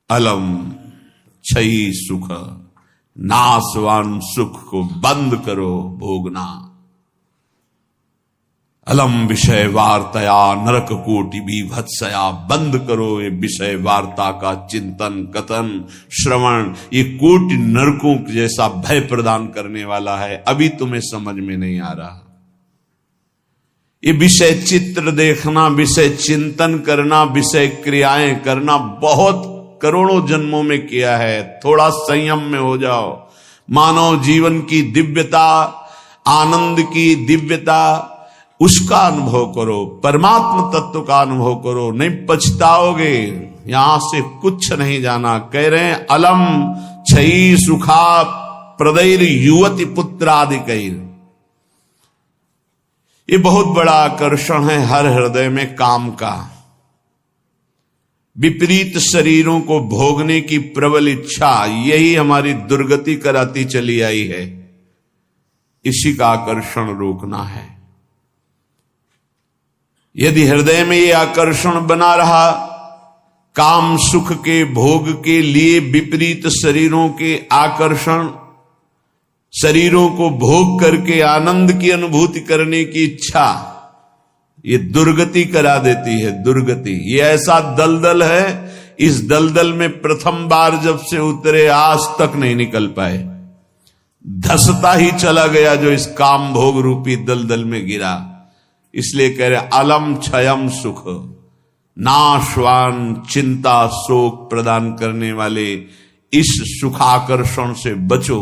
अलम क्षयी सुख, नाशवान सुख को बंद करो भोगना। अलम विषय वार्तया नरक कोटि बीभत्सया, बंद करो ये विषय वार्ता का चिंतन कथन श्रवण, ये कोटि नरकों जैसा भय प्रदान करने वाला है। अभी तुम्हें समझ में नहीं आ रहा। ये विषय चित्र देखना, विषय चिंतन करना, विषय क्रियाएं करना बहुत करोड़ों जन्मों में किया है। थोड़ा संयम में हो जाओ। मानव जीवन की दिव्यता, आनंद की दिव्यता, उसका अनुभव करो, परमात्म तत्व का अनुभव करो, नहीं पछताओगे। यहां से कुछ नहीं जाना। कह रहे हैं अलम क्षयी सुखा प्रदैर युवती पुत्र आदि कैर। ये बहुत बड़ा आकर्षण है हर हृदय में काम का। विपरीत शरीरों को भोगने की प्रबल इच्छा, यही हमारी दुर्गति कराती चली आई है। इसी का आकर्षण रोकना है। यदि हृदय में ये आकर्षण बना रहा, काम सुख के भोग के लिए विपरीत शरीरों के आकर्षण, शरीरों को भोग करके आनंद की अनुभूति करने की इच्छा, ये दुर्गति करा देती है। दुर्गति ये ऐसा दलदल है, इस दलदल में प्रथम बार जब से उतरे आज तक नहीं निकल पाए। धसता ही चला गया जो इस काम भोग रूपी दलदल में गिरा। इसलिए कह रहे अलम क्षयम सुख, नाशवान चिंता शोक प्रदान करने वाले इस सुखाकर्षण से बचो।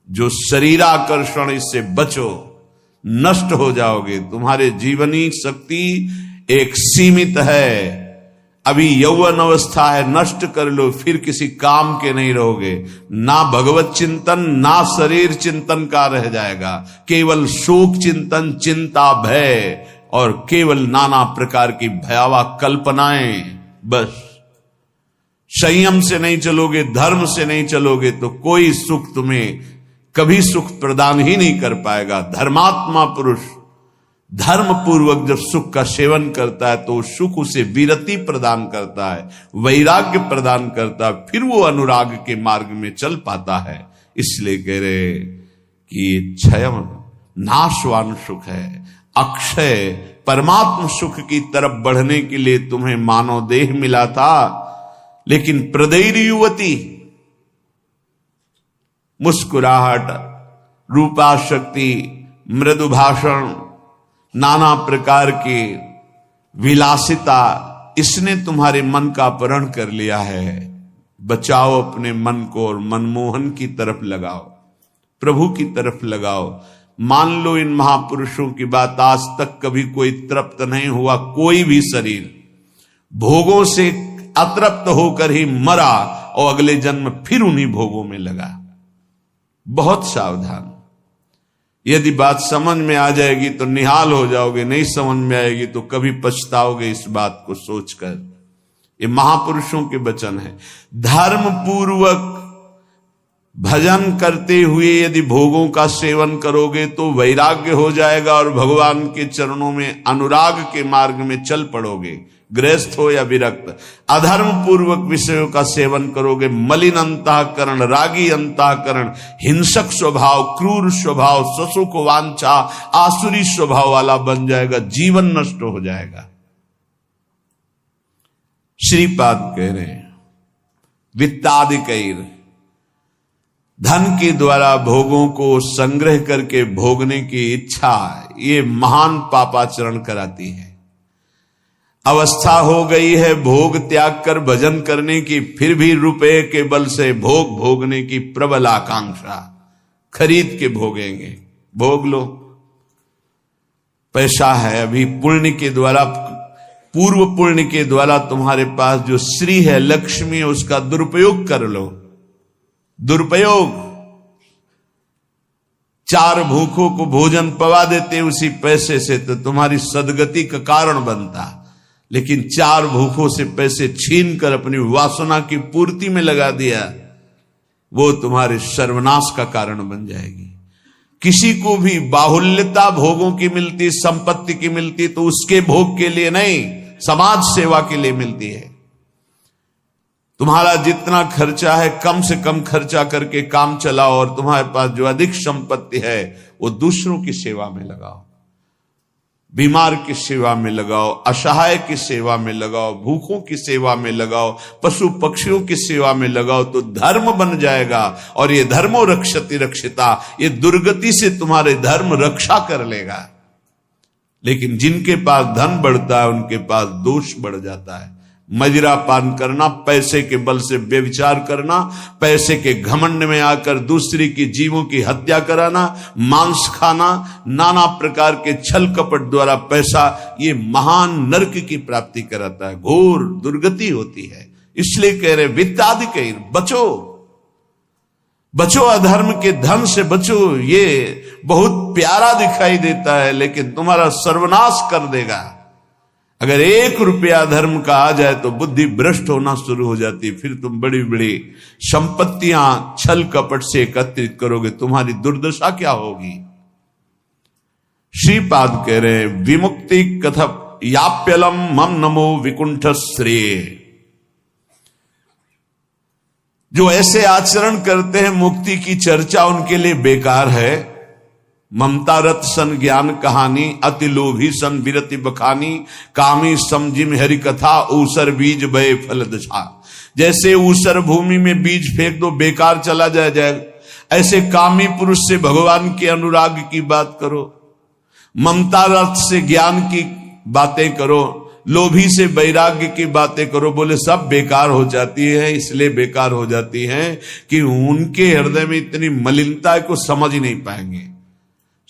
जो शरीराकर्षण, इससे बचो, नष्ट हो जाओगे। तुम्हारे जीवनी शक्ति एक सीमित है। अभी यौवन अवस्था है, नष्ट कर लो, फिर किसी काम के नहीं रहोगे। ना भगवत चिंतन, ना शरीर चिंतन का रह जाएगा। केवल शोक चिंतन, चिंता, भय और केवल नाना प्रकार की भयावह कल्पनाएं। बस संयम से नहीं चलोगे, धर्म से नहीं चलोगे तो कोई सुख तुम्हें कभी सुख प्रदान ही नहीं कर पाएगा। धर्मात्मा पुरुष धर्म पूर्वक जब सुख का सेवन करता है तो सुख उसे विरति प्रदान करता है, वैराग्य प्रदान करता है, फिर वो अनुराग के मार्ग में चल पाता है। इसलिए कह रहे कि क्षयम नाशवान सुख है, अक्षय परमात्म सुख की तरफ बढ़ने के लिए तुम्हें मानव देह मिला था। लेकिन प्रदैर युवती, मुस्कुराहट, रूपाशक्ति, मृदु भाषण, नाना प्रकार की विलासिता, इसने तुम्हारे मन का अपहरण कर लिया है। बचाओ अपने मन को और मनमोहन की तरफ लगाओ, प्रभु की तरफ लगाओ। मान लो इन महापुरुषों की बात, आज तक कभी कोई तृप्त नहीं हुआ। कोई भी शरीर भोगों से अतृप्त होकर ही मरा और अगले जन्म फिर उन्हीं भोगों में लगा। बहुत सावधान। यदि बात समझ में आ जाएगी तो निहाल हो जाओगे, नहीं समझ में आएगी तो कभी पछताओगे इस बात को सोचकर। ये महापुरुषों के वचन है। धर्म पूर्वक भजन करते हुए यदि भोगों का सेवन करोगे तो वैराग्य हो जाएगा और भगवान के चरणों में अनुराग के मार्ग में चल पड़ोगे, गृहस्थ हो या विरक्त। अधर्म पूर्वक विषयों का सेवन करोगे, मलिन अंतःकरण, रागी अंतःकरण, हिंसक स्वभाव, क्रूर स्वभाव, ससुख वांछा, आसुरी स्वभाव वाला बन जाएगा, जीवन नष्ट हो जाएगा। श्रीपाद कह रहे हैं वित्तादिकैर, धन के द्वारा भोगों को संग्रह करके भोगने की इच्छा, ये महान पापाचरण कराती है। अवस्था हो गई है भोग त्याग कर भजन करने की, फिर भी रुपए के बल से भोग भोगने की प्रबल आकांक्षा, खरीद के भोगेंगे। भोग लो, पैसा है अभी, पुण्य के द्वारा, पूर्व पुण्य के द्वारा तुम्हारे पास जो श्री है, लक्ष्मी है, उसका दुरुपयोग कर लो। दुरुपयोग, 4 भूखों को भोजन पवा देते उसी पैसे से तो तुम्हारी सदगति का कारण बनता। लेकिन 4 भूखों से पैसे छीन कर अपनी वासना की पूर्ति में लगा दिया, वो तुम्हारे सर्वनाश का कारण बन जाएगी। किसी को भी बाहुल्यता भोगों की मिलती, संपत्ति की मिलती तो उसके भोग के लिए नहीं, समाज सेवा के लिए मिलती है। तुम्हारा जितना खर्चा है कम से कम खर्चा करके काम चलाओ, और तुम्हारे पास जो अधिक संपत्ति है वो दूसरों की सेवा में लगाओ, बीमार की सेवा में लगाओ, असहाय की सेवा में लगाओ, भूखों की सेवा में लगाओ, पशु पक्षियों की सेवा में लगाओ, तो धर्म बन जाएगा। और ये धर्मो रक्षति रक्षिता, ये दुर्गति से तुम्हारे धर्म रक्षा कर लेगा। लेकिन जिनके पास धन बढ़ता है उनके पास दोष बढ़ जाता है। मदिरा पान करना, पैसे के बल से व्यभिचार करना, पैसे के घमंड में आकर दूसरी की जीवों की हत्या कराना, मांस खाना, नाना प्रकार के छल कपट द्वारा पैसा, ये महान नरक की प्राप्ति कराता है, घोर दुर्गति होती है। इसलिए कह रहे वित्तादि बचो, बचो, अधर्म के धन से बचो। ये बहुत प्यारा दिखाई देता है लेकिन तुम्हारा सर्वनाश कर देगा। अगर 1 रुपया धर्म का आ जाए तो बुद्धि भ्रष्ट होना शुरू हो जाती है। फिर तुम बड़ी बड़ी संपत्तियां छल कपट से एकत्रित करोगे, तुम्हारी दुर्दशा क्या होगी। श्रीपाद कह रहे विमुक्ति कथ याप्यलम मम नमो विकुंठ श्रेय। जो ऐसे आचरण करते हैं मुक्ति की चर्चा उनके लिए बेकार है। ममता रत सन ज्ञान कहानी, अति लोभी सन विरति बखानी, कामी समझिम हरि कथा, ऊसर बीज बय फल दशा। जैसे ऊसर भूमि में बीज फेंक दो बेकार चला जाएगा, ऐसे कामी पुरुष से भगवान के अनुराग की बात करो, ममता रत से ज्ञान की बातें करो, लोभी से वैराग्य की बातें करो, बोले सब बेकार हो जाती है। इसलिए बेकार हो जाती है कि उनके हृदय में इतनी मलिनता को समझ ही नहीं पाएंगे।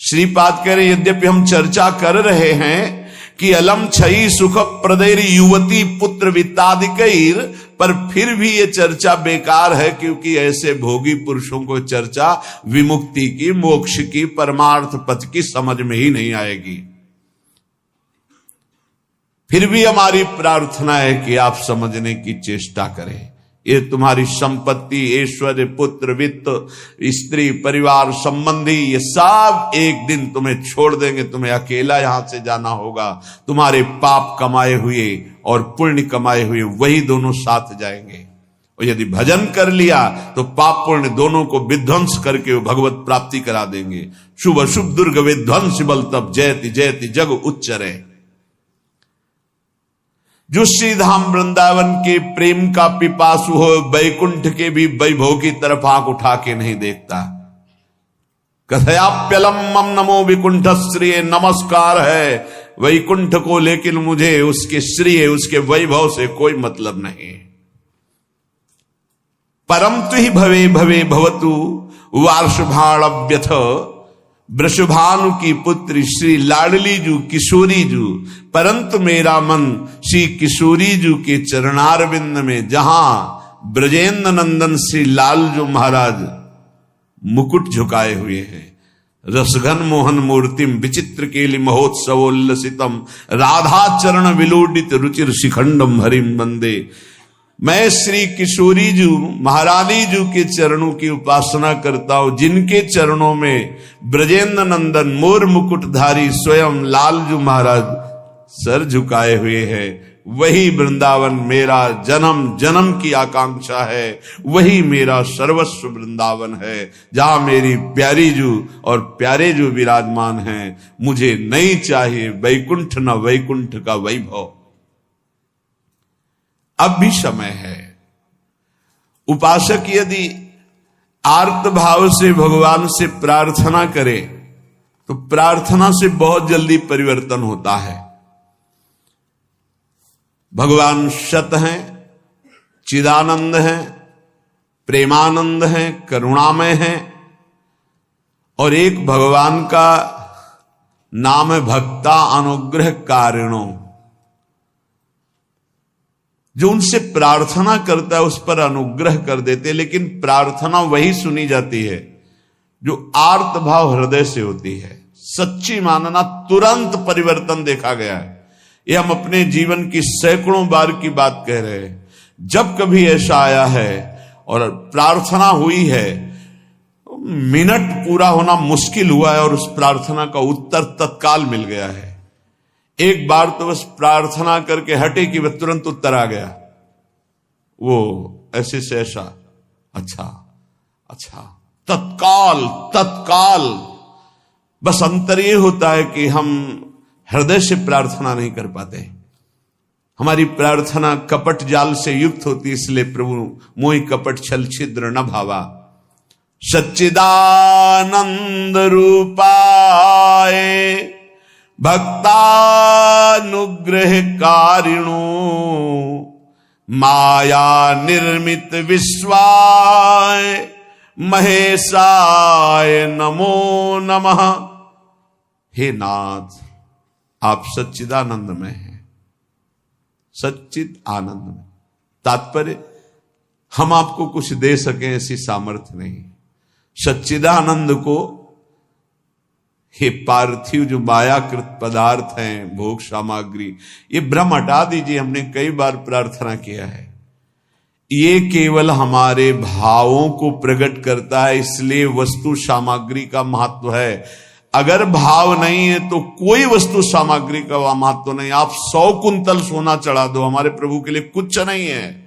श्रीपाद कह रहे यद्यपि हम चर्चा कर रहे हैं कि अलम छई सुख प्रदैर युवती पुत्र वित्तादिकैर, पर फिर भी ये चर्चा बेकार है, क्योंकि ऐसे भोगी पुरुषों को चर्चा विमुक्ति की, मोक्ष की, परमार्थ पथ की समझ में ही नहीं आएगी। फिर भी हमारी प्रार्थना है कि आप समझने की चेष्टा करें। ये तुम्हारी संपत्ति, ऐश्वर्य, पुत्र, वित्त, स्त्री, परिवार, संबंधी, ये सब एक दिन तुम्हें छोड़ देंगे। तुम्हें अकेला यहां से जाना होगा। तुम्हारे पाप कमाए हुए और पुण्य कमाए हुए वही दोनों साथ जाएंगे। और यदि भजन कर लिया तो पाप पुण्य दोनों को विध्वंस करके वो भगवत प्राप्ति करा देंगे। शुभ अशुभ दुर्ग विध्वंस बल तब जयति जयति जग उच्चरे। जो श्रीधाम वृंदावन के प्रेम का पिपासु हो, बैकुंठ के भी वैभव की तरफ आंख उठा के नहीं देखता। कथयाप्यलम मम नमो विकुंठ श्रेय, नमस्कार है वैकुंठ को, लेकिन मुझे उसके श्रेय, उसके वैभव से कोई मतलब नहीं। परम तु ही भवे भवे भवतु वार्षभाण्यथ, वृषभानु की पुत्री श्री लाडली जू किशोरी जू, परंतु मेरा मन श्री किशोरी जू के चरणारविंद में, जहां ब्रजेंद्र नंदन श्री लाल जो महाराज मुकुट झुकाए हुए हैं, रसघन मोहन मूर्तिम विचित्र केलि महोत्सवोल्लसितम, राधा चरण विलोडित रुचिर शिखंडम हरिम वंदे। मैं श्री किशोरी जू महारानी जू के चरणों की उपासना करता हूं, जिनके चरणों में ब्रजेंद्र नंदन मोर मुकुटधारी स्वयं लालजू महाराज सर झुकाए हुए हैं। वही वृंदावन मेरा जन्म जन्म की आकांक्षा है, वही मेरा सर्वस्व वृंदावन है, जहां मेरी प्यारी जू और प्यारे जू विराजमान हैं। मुझे नहीं चाहिए वैकुंठ न वैकुंठ का वैभव। अब भी समय है। उपासक यदि आर्त भाव से भगवान से प्रार्थना करे तो प्रार्थना से बहुत जल्दी परिवर्तन होता है। भगवान सत हैं, चिदानंद हैं, प्रेमानंद हैं, करुणामय हैं, और एक भगवान का नाम है भक्ता अनुग्रह कारिणो। जो उनसे प्रार्थना करता है उस पर अनुग्रह कर देते, लेकिन प्रार्थना वही सुनी जाती है जो आर्त भाव हृदय से होती है। सच्ची मानना, तुरंत परिवर्तन देखा गया है। ये हम अपने जीवन की सैकड़ों बार की बात कह रहे हैं। जब कभी ऐसा आया है और प्रार्थना हुई है, मिनट पूरा होना मुश्किल हुआ है और उस प्रार्थना का उत्तर तत्काल मिल गया है। एक बार तो बस प्रार्थना करके हटे कि वह तुरंत उत्तर आ गया। वो ऐसे से ऐसा, अच्छा अच्छा, तत्काल। बस अंतर ये होता है कि हम हृदय से प्रार्थना नहीं कर पाते, हमारी प्रार्थना कपट जाल से युक्त होती, इसलिए प्रभु मोहि कपट छल छिद्र न भावा। सच्चिदानंद रूपाय भक्तानुग्रह कारिणो माया निर्मित विश्वाय महेशाय नमो नमः। हे नाथ, आप सच्चिदानंद में हैं, सच्चित आनंद में। तात्पर्य, हम आपको कुछ दे सकें ऐसी सामर्थ्य नहीं। सच्चिदानंद को हे पार्थिव जो मायाकृत पदार्थ हैं, भोग सामग्री, ये भ्रम हटा दीजिए। हमने कई बार प्रार्थना किया है, ये केवल हमारे भावों को प्रकट करता है, इसलिए वस्तु सामग्री का महत्व है। अगर भाव नहीं है तो कोई वस्तु सामग्री का महत्व नहीं। आप 100 कुंतल सोना चढ़ा दो, हमारे प्रभु के लिए कुछ नहीं है।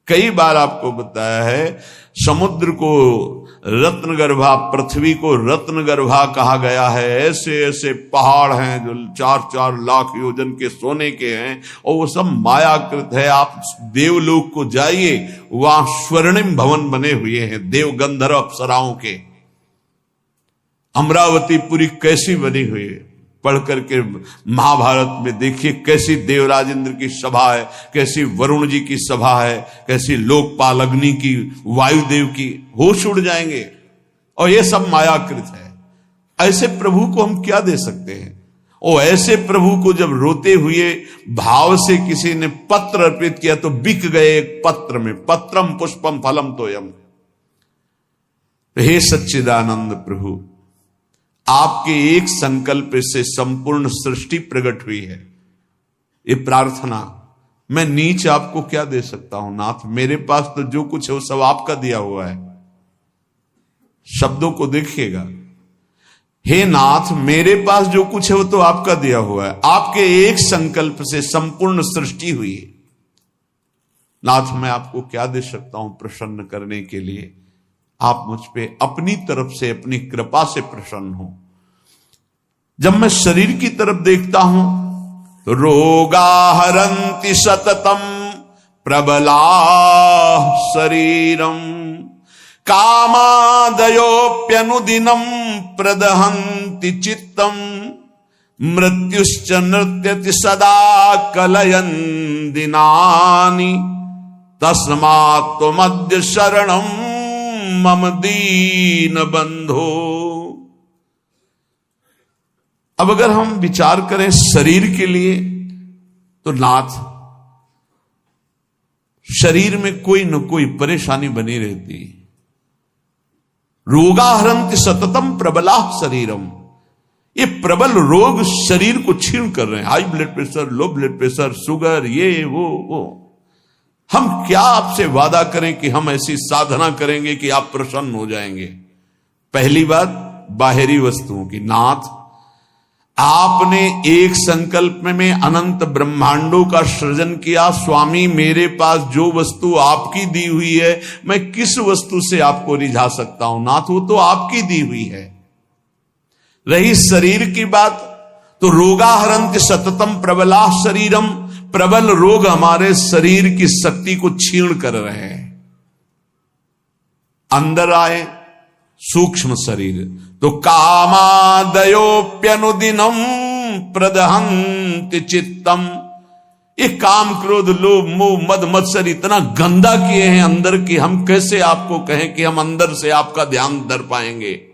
कई बार आपको बताया है, समुद्र को रत्नगर्भा, पृथ्वी को रत्नगर्भा कहा गया है। ऐसे ऐसे पहाड़ हैं जो 4-4 लाख योजन के सोने के हैं, और वो सब मायाकृत है। आप देवलोक को जाइए, वहां स्वर्णिम भवन बने हुए हैं देव गंधर्व अप्सराओं के। अमरावती पुरी कैसी बनी हुई है, पढ़ करके महाभारत में देखिए कैसी देवराज इंद्र की सभा है, कैसी वरुण जी की सभा है, कैसी लोकपाल अग्नि की, वायुदेव की, होश उड़ जाएंगे। और ये सब मायाकृत है। ऐसे प्रभु को हम क्या दे सकते हैं? और ऐसे प्रभु को जब रोते हुए भाव से किसी ने पत्र अर्पित किया तो बिक गए एक पत्र में। पत्रम पुष्पम फलम तोयम। हे सच्चिदानंद प्रभु, आपके एक संकल्प से संपूर्ण सृष्टि प्रकट हुई है। ये प्रार्थना, मैं नीच आपको क्या दे सकता हूं नाथ? मेरे पास तो जो कुछ है वो सब आपका दिया हुआ है। शब्दों को देखिएगा, हे नाथ, मेरे पास जो कुछ है वो तो आपका दिया हुआ है। आपके एक संकल्प से संपूर्ण सृष्टि हुई है। नाथ, मैं आपको क्या दे सकता हूं प्रसन्न करने के लिए? आप मुझ पे अपनी तरफ से, अपनी कृपा से प्रसन्न हो। जब मैं शरीर की तरफ देखता हूं तो रोगा हरन्ति सततम प्रबला शरीरम कामादयोप्यनुदिनम प्रदहन्ति चित्तम मृत्युश्च नृत्यति सदा कलयन् दिनानि तस्मात् त्वमद्य शरणं मम दीन बंधो। अब अगर हम विचार करें शरीर के लिए, तो नाथ, शरीर में कोई न कोई परेशानी बनी रहती। रोगाहरन्ति सततम प्रबला शरीरम। ये प्रबल रोग शरीर को छीण कर रहे हैं। High blood pressure, low blood pressure, sugar, ये वो। हम क्या आपसे वादा करें कि हम ऐसी साधना करेंगे कि आप प्रसन्न हो जाएंगे? पहली बात बाहरी वस्तुओं की। नाथ, आपने एक संकल्प में अनंत ब्रह्मांडों का सृजन किया। स्वामी, मेरे पास जो वस्तु आपकी दी हुई है, मैं किस वस्तु से आपको रिझा सकता हूं? नाथ, वो तो आपकी दी हुई है। रही शरीर की बात, तो रोगाहरन्ति सततम प्रबला शरीरम। प्रबल रोग हमारे शरीर की शक्ति को छीण कर रहे हैं। अंदर आए सूक्ष्म शरीर, तो कामादयोप्यनुदिनम प्रदहन्ति चित्तम। ये काम, क्रोध, लोभ, मोह, मद, मत्सर इतना गंदा किए हैं अंदर की, हम कैसे आपको कहें कि हम अंदर से आपका ध्यान धर पाएंगे?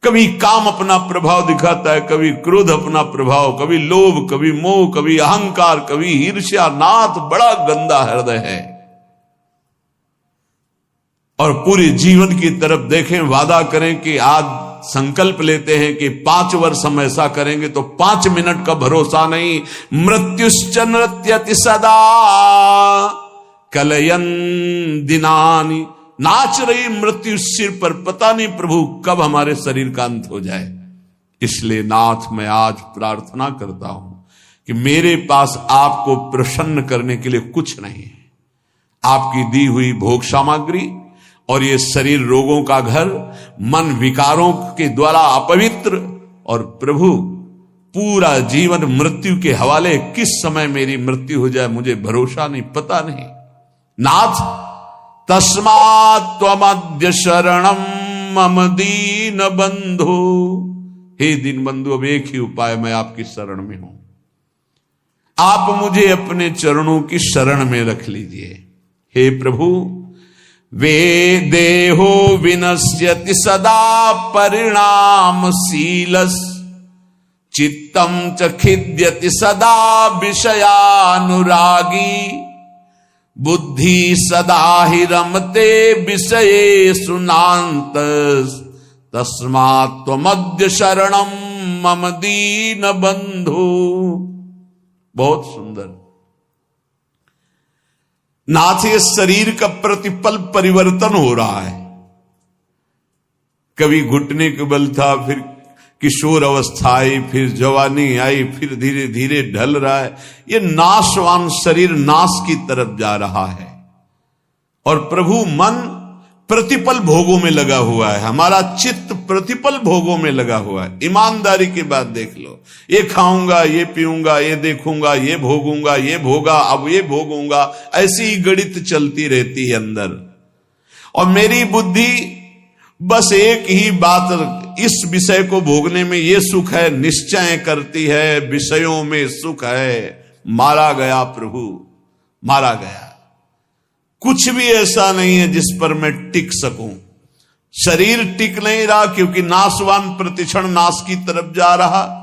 कभी काम अपना प्रभाव दिखाता है, कभी क्रोध अपना प्रभाव, कभी लोभ, कभी मोह, कभी अहंकार, कभी ईर्ष्या। नाथ, बड़ा गंदा हृदय है। और पूरे जीवन की तरफ देखें, वादा करें कि आज संकल्प लेते हैं कि 5 वर्ष हम ऐसा करेंगे, तो 5 मिनट का भरोसा नहीं। मृत्युश्च नृत्यति सदा कलयन् दिनानि। नाच रही मृत्यु सिर पर, पता नहीं प्रभु कब हमारे शरीर का अंत हो जाए। इसलिए नाथ, मैं आज प्रार्थना करता हूं कि मेरे पास आपको प्रसन्न करने के लिए कुछ नहीं है। आपकी दी हुई भोग सामग्री और ये शरीर रोगों का घर, मन विकारों के द्वारा अपवित्र, और प्रभु पूरा जीवन मृत्यु के हवाले। किस समय मेरी मृत्यु हो जाए मुझे भरोसा नहीं, पता नहीं। नाथ तस्मात् त्वमद्य शरणम मम दीन बंधु। हे दीन बंधु, अब एक ही उपाय, मैं आपकी शरण में हूं। आप मुझे अपने चरणों की शरण में रख लीजिए। हे प्रभु, वे देहो विनश्यति सदा परिणामशीलस्, चित्तम च खिद्यति सदा विषयानुरागी, बुद्धि सदा ही रमते विषयेषु नान्तस्, तस्मात् त्वमद्य शरणम मम दीन बंधु। बहुत सुंदर। नाथ, ये शरीर का प्रतिपल परिवर्तन हो रहा है। कभी घुटने के बल था, फिर किशोर अवस्था आई, फिर जवानी आई, फिर धीरे धीरे ढल रहा है। ये नाशवान शरीर नाश की तरफ जा रहा है और प्रभु मन प्रतिपल भोगों में लगा हुआ है। हमारा चित्त प्रतिपल भोगों में लगा हुआ है। ईमानदारी की बात देख लो, ये खाऊंगा, ये पीऊंगा, ये देखूंगा, ये भोगूंगा, ये भोगा, अब ये भोगूंगा, ऐसी ही गणित चलती रहती है अंदर। और मेरी बुद्धि बस एक ही बात, इस विषय को भोगने में ये सुख है निश्चय करती है, विषयों में सुख है। मारा गया प्रभु, मारा गया। कुछ भी ऐसा नहीं है जिस पर मैं टिक सकूं। शरीर टिक नहीं रहा क्योंकि नाशवान प्रतिक्षण नाश की तरफ जा रहा।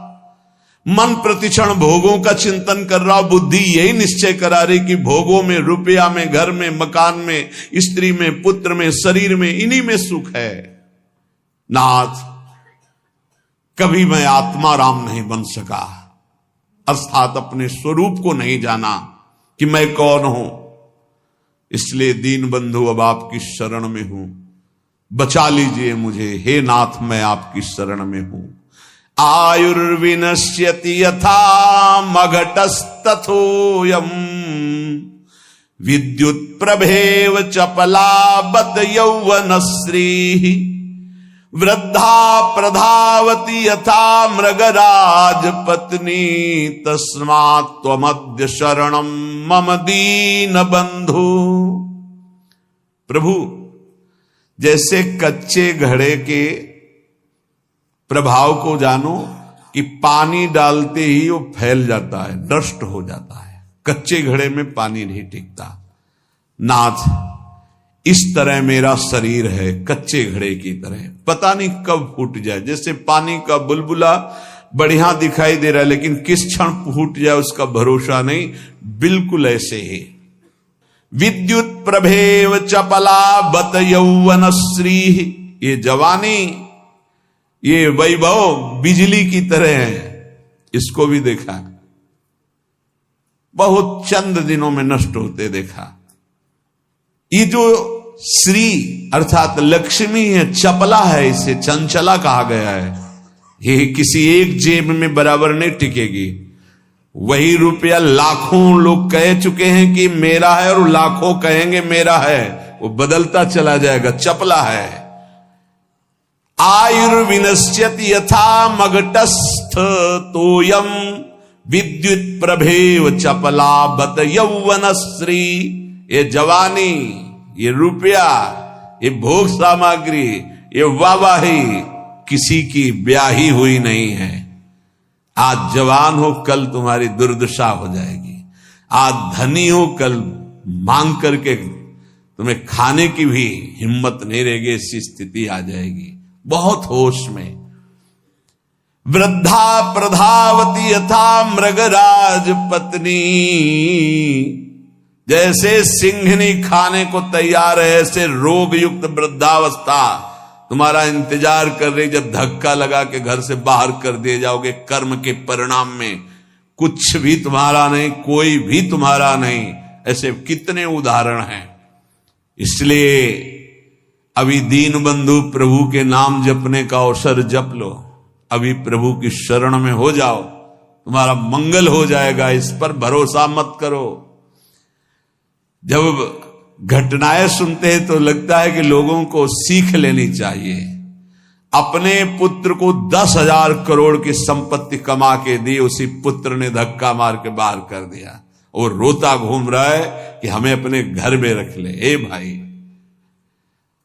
मन प्रतिक्षण भोगों का चिंतन कर रहा। बुद्धि यही निश्चय करा रही कि भोगों में, रुपया में, घर में, मकान में, स्त्री में, पुत्र में, शरीर में, इन्हीं में सुख है। नाथ, कभी मैं आत्मा राम नहीं बन सका, अर्थात अपने स्वरूप को नहीं जाना कि मैं कौन हूं। इसलिए दीन बंधु, अब आपकी शरण में हूं, बचा लीजिए मुझे। हे नाथ, मैं आपकी शरण में हूं। आयुर्विनश्यति यथा मघटस्तथोयम्, विद्युत प्रभेव चपलाबत यौवनश्री, वृद्धा प्रधावती यथा मृगराज पत्नी, तस्मात् त्वमद्य शरणम मम दीन बंधु। प्रभु, जैसे कच्चे घड़े के प्रभाव को जानो कि पानी डालते ही वो फैल जाता है, नष्ट हो जाता है। कच्चे घड़े में पानी नहीं टिकता। नाथ, इस तरह मेरा शरीर है, कच्चे घड़े की तरह, पता नहीं कब फूट जाए। जैसे पानी का बुलबुला बढ़िया दिखाई दे रहा है, लेकिन किस क्षण फूट जाए उसका भरोसा नहीं। बिल्कुल ऐसे ही विद्युत प्रभेव चपला बत यौवनश्री, ये जवानी, ये वैभव बिजली की तरह है। इसको भी देखा, बहुत चंद दिनों में नष्ट होते देखा। ये जो श्री अर्थात लक्ष्मी है, चपला है, इसे चंचला कहा गया है। ये किसी एक जेब में बराबर नहीं टिकेगी। वही रुपया लाखों लोग कह चुके हैं कि मेरा है और लाखों कहेंगे मेरा है, वो बदलता चला जाएगा, चपला है। आयुर्विनश्यति यथा मघटस्थ तोयम, विद्युत प्रभेव चपला बत यौवनश्री। ये जवानी, ये रुपया, ये भोग सामग्री, ये वाहवाही किसी की ब्याही हुई नहीं है। आज जवान हो, कल तुम्हारी दुर्दशा हो जाएगी। आज धनी हो, कल मांग करके तुम्हें खाने की भी हिम्मत नहीं रहेगी, ऐसी स्थिति आ जाएगी। बहुत होश में। वृद्धा प्रधावती यथा मृगराज पत्नी, जैसे सिंहनी खाने को तैयार है, ऐसे रोग युक्त वृद्धावस्था तुम्हारा इंतजार कर रही। जब धक्का लगा के घर से बाहर कर दिए जाओगे, कर्म के परिणाम में कुछ भी तुम्हारा नहीं, कोई भी तुम्हारा नहीं। ऐसे कितने उदाहरण हैं। इसलिए अभी दीन बंधु प्रभु के नाम जपने का अवसर जप लो। अभी प्रभु की शरण में हो जाओ, तुम्हारा मंगल हो जाएगा। इस पर भरोसा मत करो। जब घटनाएं सुनते हैं तो लगता है कि लोगों को सीख लेनी चाहिए। अपने पुत्र को 10,000 करोड़ की संपत्ति कमा के दी, उसी पुत्र ने धक्का मार के बाहर कर दिया। वो रोता घूम रहा है कि हमें अपने घर में रख ले। ए भाई,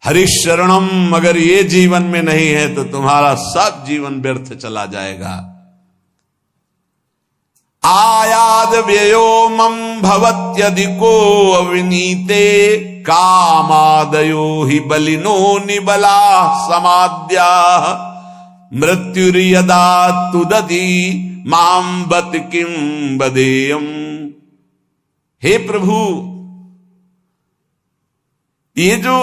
हरिशरणम अगर ये जीवन में नहीं है तो तुम्हारा सब जीवन व्यर्थ चला जाएगा। आयाद व्ययो मम भवत्यधिको अविनीते कामादयो हि बलिनो निबला समाद्या मृत्युर्यदा तुदति मां बत किं बदेयम। हे प्रभु, ये जो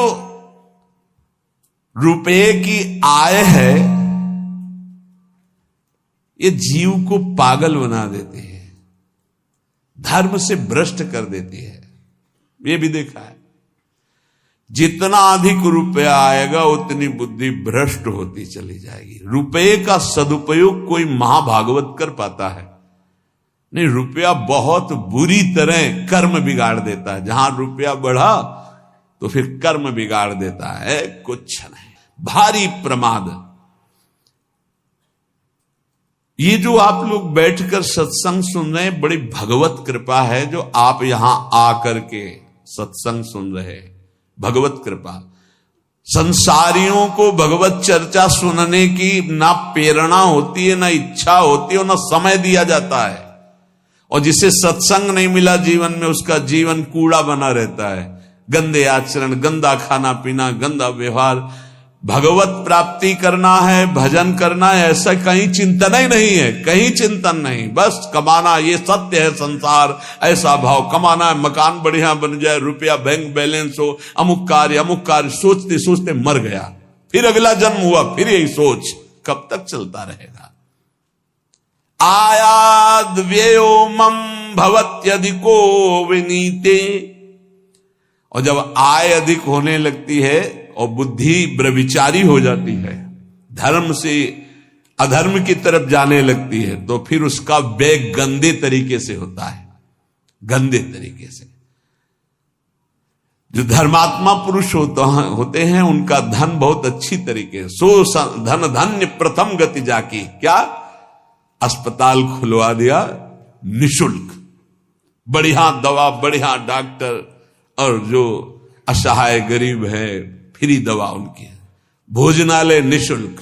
रुपये की आय है ये जीव को पागल बना देती है, धर्म से भ्रष्ट कर देती है। ये भी देखा है, जितना अधिक रुपया आएगा उतनी बुद्धि भ्रष्ट होती चली जाएगी। रुपये का सदुपयोग कोई महाभागवत कर पाता है नहीं। रुपया बहुत बुरी तरह कर्म बिगाड़ देता है। जहां रुपया बढ़ा तो फिर कर्म बिगाड़ देता है, कुछ नहीं, भारी प्रमाद। ये जो आप लोग बैठकर सत्संग सुन रहे हैं, बड़ी भगवत कृपा है जो आप यहां आकर के सत्संग सुन रहे हैं, भगवत कृपा। संसारियों को भगवत चर्चा सुनने की ना प्रेरणा होती है, ना इच्छा होती है, ना समय दिया जाता है। और जिसे सत्संग नहीं मिला जीवन में, उसका जीवन कूड़ा बना रहता है। गंदे आचरण, गंदा खाना पीना, गंदा व्यवहार। भगवत प्राप्ति करना है, भजन करना है, ऐसा कहीं चिंतन ही नहीं है, कहीं चिंतन नहीं। बस कमाना, ये सत्य है संसार, ऐसा भाव। कमाना है, मकान बढ़िया बन जाए, रुपया बैंक बैलेंस हो, अमुक कार्य सोचते सोचते मर गया, फिर अगला जन्म हुआ, फिर यही सोच, कब तक चलता रहेगा। आयाद व्ययो मम भवत्यधिको विनीते। और जब आय अधिक होने लगती है और बुद्धि व्यभिचारी हो जाती है, धर्म से अधर्म की तरफ जाने लगती है, तो फिर उसका व्यय गंदे तरीके से होता है, गंदे तरीके से। जो धर्मात्मा पुरुष होते हैं उनका धन बहुत अच्छी तरीके से, सो धन धन्य प्रथम गति जाकी। क्या? अस्पताल खुलवा दिया निशुल्क, बढ़िया दवा, बढ़िया डॉक्टर, और जो असहाय गरीब है फ्री दवा उनकी, भोजनालय निशुल्क,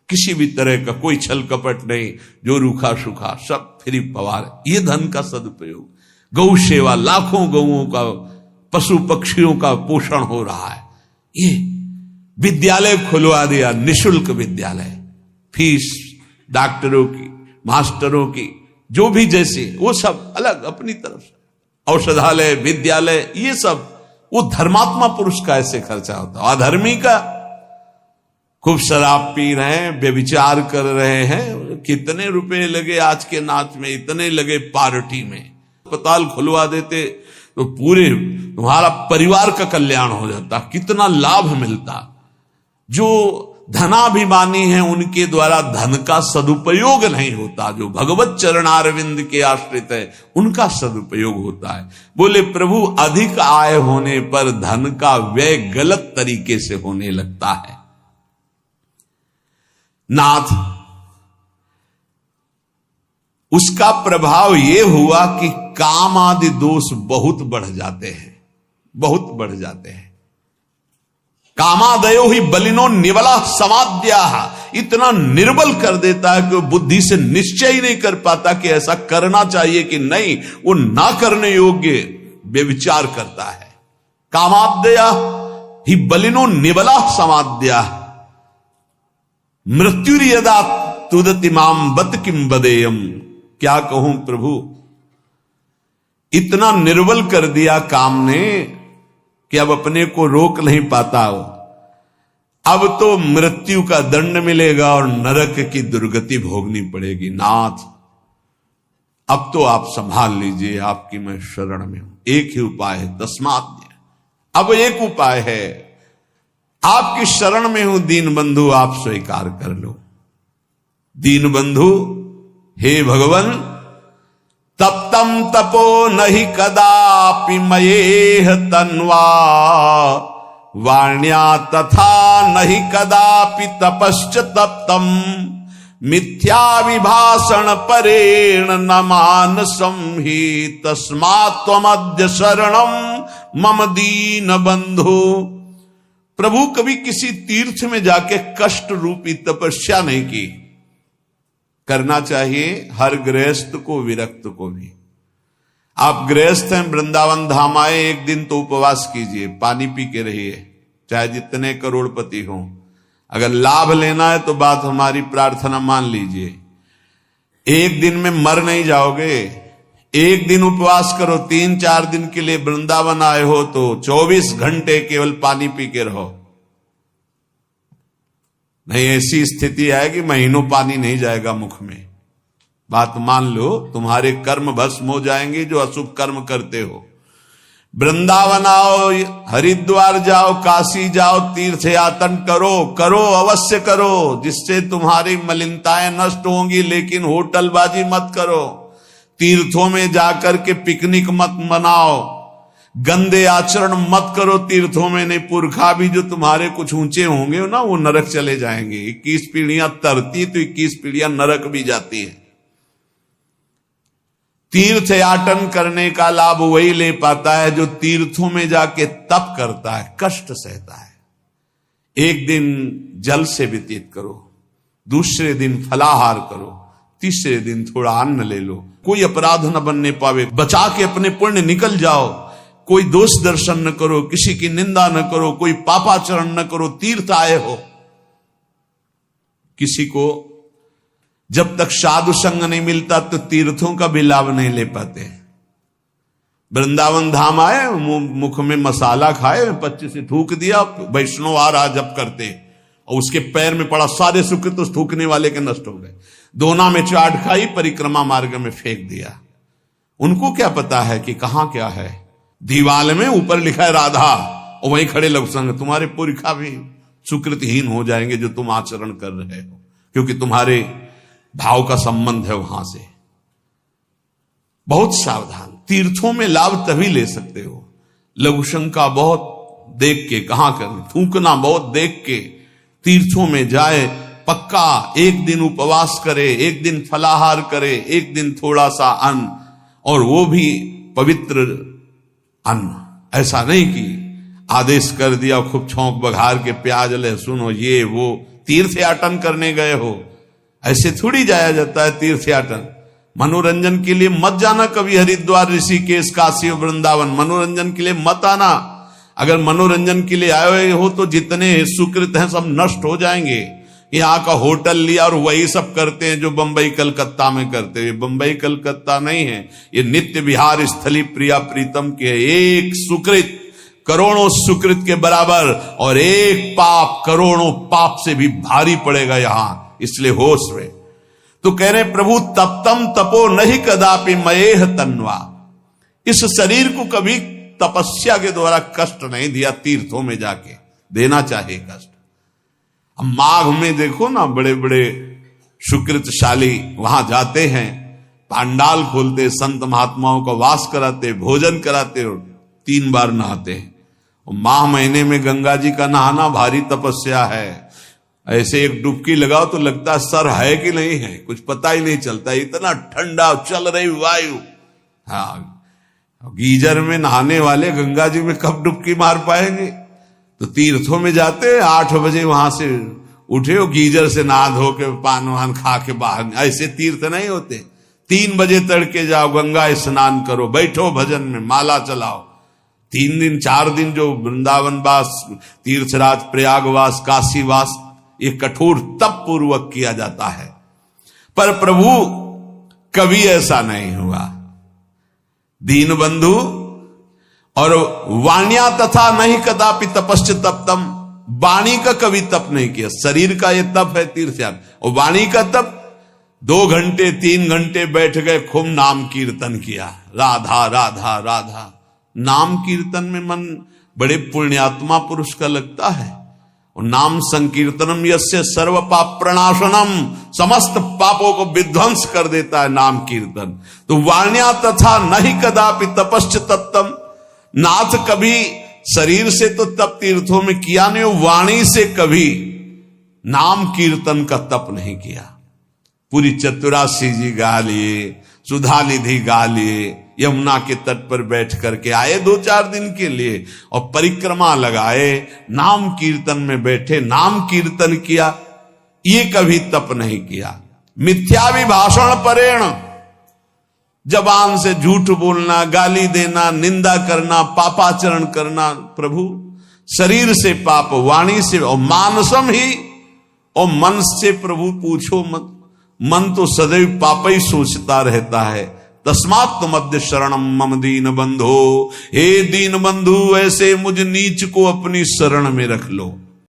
किसी भी तरह का कोई छल कपट नहीं, जो रूखा सूखा सब फ्री पवार। ये धन का सदुपयोग। गौ सेवा, लाखों गौओं का, पशु पक्षियों का पोषण हो रहा है। ये विद्यालय खुलवा दिया, निशुल्क विद्यालय, फीस डॉक्टरों की, मास्टरों की, जो भी जैसे, वो सब अलग अपनी तरफ से। औषधालय, विद्यालय, ये सब वो धर्मात्मा पुरुष का ऐसे खर्चा होता है। अधर्मी का खूब शराब पी रहे हैं, व्यभिचार कर रहे हैं, कितने रुपए लगे आज के नाच में, इतने लगे पार्टी में। अस्पताल खुलवा देते तो पूरे तुम्हारा परिवार का कल्याण हो जाता, कितना लाभ मिलता। जो धनाभिमानी हैं उनके द्वारा धन का सदुपयोग नहीं होता, जो भगवत चरणारविंद के आश्रित है उनका सदुपयोग होता है। बोले प्रभु, अधिक आय होने पर धन का व्यय गलत तरीके से होने लगता है। नाथ, उसका प्रभाव यह हुआ कि काम आदि दोष बहुत बढ़ जाते हैं, बहुत बढ़ जाते हैं। कामादयो ही बलिनो निबला समाद्या, इतना निर्बल कर देता है कि वो बुद्धि से निश्चय ही नहीं कर पाता कि ऐसा करना चाहिए कि नहीं, वो ना करने योग्य व्यभिचार करता है। कामाद्या ही बलिनो निबला समाद्या मृत्युर्यदा तुदति माम बत किम बदेयम। क्या कहूं प्रभु, इतना निर्बल कर दिया काम ने कि अब अपने को रोक नहीं पाता। अब तो मृत्यु का दंड मिलेगा और नरक की दुर्गति भोगनी पड़ेगी। नाथ, अब तो आप संभाल लीजिए, आपकी मैं शरण में हूं। एक ही उपाय है, तस्मात्। अब एक उपाय है, आपकी शरण में हूं दीन बंधु, आप स्वीकार कर लो। दीन बंधु, हे भगवान, तप्तम तपो नहि कदापि मयेह तन्वा वाण्या तथा नहि कदापि तपश्च तप्तम मिथ्या विभाषण परेण न मानसं हि तस्मात् त्वमद्य शरणं मम दीन बंधु। प्रभु कभी किसी तीर्थ में जाके कष्ट रूपी तपस्या नहीं की। करना चाहिए हर गृहस्थ को, विरक्त को भी। आप गृहस्थ हैं, वृंदावन धाम आए, एक दिन तो उपवास कीजिए, पानी पी के रहिए, चाहे जितने करोड़पति हों। अगर लाभ लेना है तो बात हमारी प्रार्थना मान लीजिए। एक दिन में मर नहीं जाओगे। एक दिन उपवास करो, 3-4 दिन के लिए वृंदावन आए हो तो 24 घंटे केवल पानी पी के रहो। नहीं, ऐसी स्थिति आएगी महीनों पानी नहीं जाएगा मुख में। बात मान लो, तुम्हारे कर्म भस्म हो जाएंगे जो अशुभ कर्म करते हो। वृंदावन आओ, हरिद्वार जाओ, काशी जाओ, तीर्थ यातन करो, करो अवश्य करो, जिससे तुम्हारी मलिनताएं नष्ट होंगी। लेकिन होटलबाजी मत करो, तीर्थों में जाकर के पिकनिक मत मनाओ, गंदे आचरण मत करो तीर्थों में। नहीं, पुरखा भी जो तुम्हारे कुछ ऊंचे होंगे ना, वो नरक चले जाएंगे। 21 पीढ़ियां तरती तो 21 पीढ़ियां नरक भी जाती है। तीर्थ याटन करने का लाभ वही ले पाता है जो तीर्थों में जाके तप करता है, कष्ट सहता है। एक दिन जल से व्यतीत करो, दूसरे दिन फलाहार करो, तीसरे दिन थोड़ा अन्न ले लो। कोई अपराध न बनने पावे, बचा के अपने पुण्य निकल जाओ। कोई दोष दर्शन न करो, किसी की निंदा न करो, कोई पापाचरण न करो। तीर्थ आए हो, किसी को जब तक साधु संग नहीं मिलता तो तीर्थों का भी लाभ नहीं ले पाते। वृंदावन धाम आए, मुख में मसाला खाए, 25 से थूक दिया, वैष्णव आ रहा जब करते, और उसके पैर में पड़ा, सारे सुकृत तो थूकने वाले के नष्ट हो गए। दोना में चाट खाई, परिक्रमा मार्ग में फेंक दिया। उनको क्या पता है कि कहां क्या है। दीवाल में ऊपर लिखा है राधा, और वहीं खड़े लोग संग। तुम्हारे पुरखा भी सुकृतहीन हो जाएंगे जो तुम आचरण कर रहे हो, क्योंकि तुम्हारे भाव का संबंध है वहां से। बहुत सावधान। तीर्थों में लाभ तभी ले सकते हो, लघु शंका बहुत देख के, कहां करनी, थूकना बहुत देख के। तीर्थों में जाए, पक्का एक दिन उपवास करे, एक दिन फलाहार करे, एक दिन थोड़ा सा अन्न, और वो भी पवित्र अन्न। ऐसा नहीं कि आदेश कर दिया खूब छौंक बघार के, प्याज लहसुन हो, ये वो। तीर्थ याटन करने गए हो, ऐसे थोड़ी जाया जाता है तीर्थ याटन। मनोरंजन के लिए मत जाना कभी हरिद्वार, ऋषिकेश, काशी और वृंदावन। मनोरंजन के लिए मत आना। अगर मनोरंजन के लिए आए हो तो जितने सुकृत हैं सब नष्ट हो जाएंगे। यहाँ का होटल लिया और वही सब करते हैं जो बंबई कलकत्ता में करते हैं। बंबई कलकत्ता नहीं है, ये नित्य विहार स्थली प्रिया प्रीतम के। एक सुकृत करोड़ों सुकृत के बराबर, और एक पाप करोड़ों पाप से भी भारी पड़ेगा यहां। इसलिए होश में। तो कह रहे प्रभु, तप्तम तपो नहीं कदापि मयेह तन्वा। इस शरीर को कभी तपस्या के द्वारा कष्ट नहीं दिया, तीर्थों में जाके देना चाहिए कष्ट। अब माघ में देखो ना, बड़े बड़े सुकृतशाली वहां जाते हैं, पांडाल खोलते, संत महात्माओं का वास कराते, भोजन कराते और 3 बार नहाते हैं। और माह महीने में गंगा जी का नहाना भारी तपस्या है। ऐसे एक डुबकी लगाओ तो लगता है सर है कि नहीं है, कुछ पता ही नहीं चलता, इतना ठंडा चल रही वायु। हाँ, गीजर में नहाने वाले गंगा जी में कब डुबकी मार पाएंगे। तो तीर्थों में जाते 8 बजे वहां से उठे हो, गीजर से नहा धो के पान वान खा के बाहर। ऐसे तीर्थ नहीं होते। 3 बजे तड़के जाओ, गंगा स्नान करो, बैठो भजन में, माला चलाओ। 3 दिन 4 दिन जो वृंदावन वास, तीर्थराज, प्रयागवास, काशीवास, ये कठोर तप पूर्वक किया जाता है। पर प्रभु कभी ऐसा नहीं हुआ। दीन बंधु और वाण्या तथा नहीं कदापि तपश्च तप्तम। वाणी का कभी तप नहीं किया। शरीर का ये तप है तीर्थयाग, और वाणी का तप 2 घंटे 3 घंटे बैठ गए, खूब नाम कीर्तन किया, राधा राधा राधा। नाम कीर्तन में मन बड़े पुण्यात्मा पुरुष का लगता है। नाम संकीर्तनम यस्य सर्व पाप प्रणाशनम, समस्त पापों को विध्वंस कर देता है नाम कीर्तन। तो वाण्या तथा नहीं कदापि तपश्च तत्तम, नाथ कभी शरीर से तो तप तीर्थों में किया नहीं, वाणी से कभी नाम कीर्तन का तप नहीं किया। पूरी चतुरासी जी गा लिए, सुधा निधि गा लिए, यमुना के तट पर बैठ करके आए 2-4 दिन के लिए और परिक्रमा लगाए, नाम कीर्तन में बैठे, नाम कीर्तन किया, ये कभी तप नहीं किया। मिथ्याभिभाषण परेण, जबान से झूठ बोलना, गाली देना, निंदा करना, पापाचरण करना, प्रभु शरीर से पाप, वाणी से, और मानसम ही, और मन से प्रभु पूछो मत, मन तो सदैव पाप ही सोचता रहता है। तस्मात् मध्य शरणम मम दीन बंधो, हे दीन बंधु ऐसे मुझ नीच को अपनी शरण में रख लो।